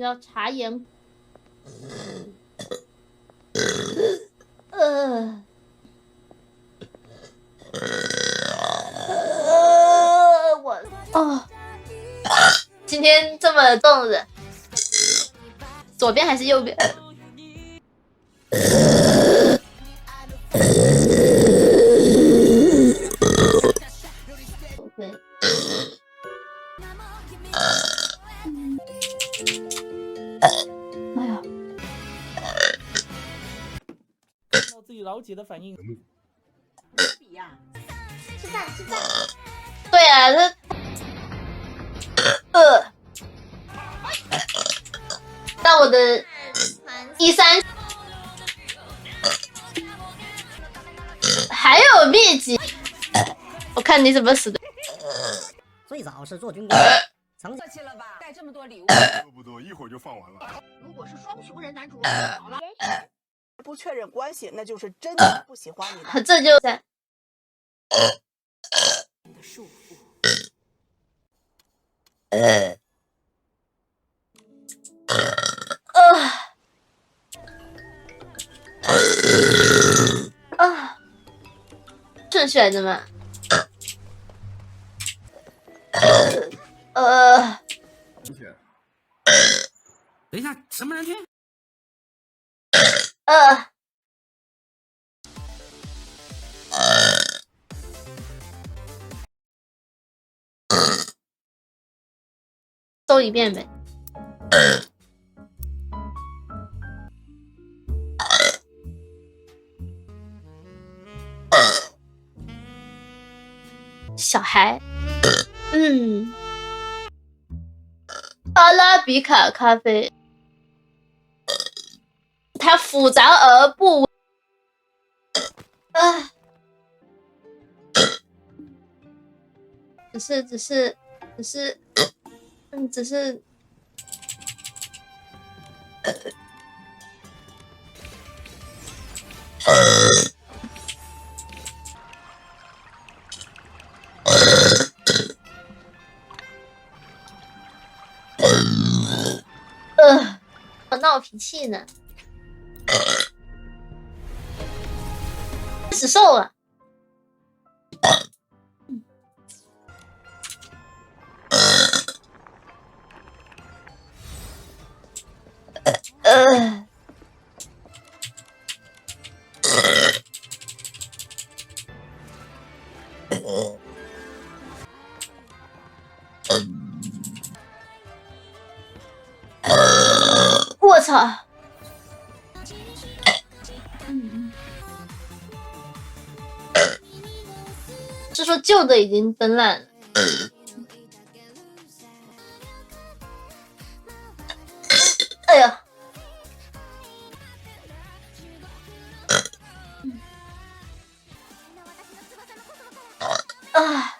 叫茶颜。我今天这么冻人，左边还是右边？哎呀！看到自己老姐的反应，比呀，吃饭吃饭。对啊，那我的13还有秘籍，我看你怎么死的。最早是做军工，曾客气了吧？带这么多礼物，多不多，一会儿就放完了。如果是双雄人男主好了，不确认关系，那就是真的不喜欢你的。这就在束缚。顺序来着吗？等一下，什么人群？搜一遍呗。小孩，阿拉比卡咖啡，它复杂而不只是我闹脾气呢，死瘦了。我操！是说旧的已经崩烂了。哎呀！啊！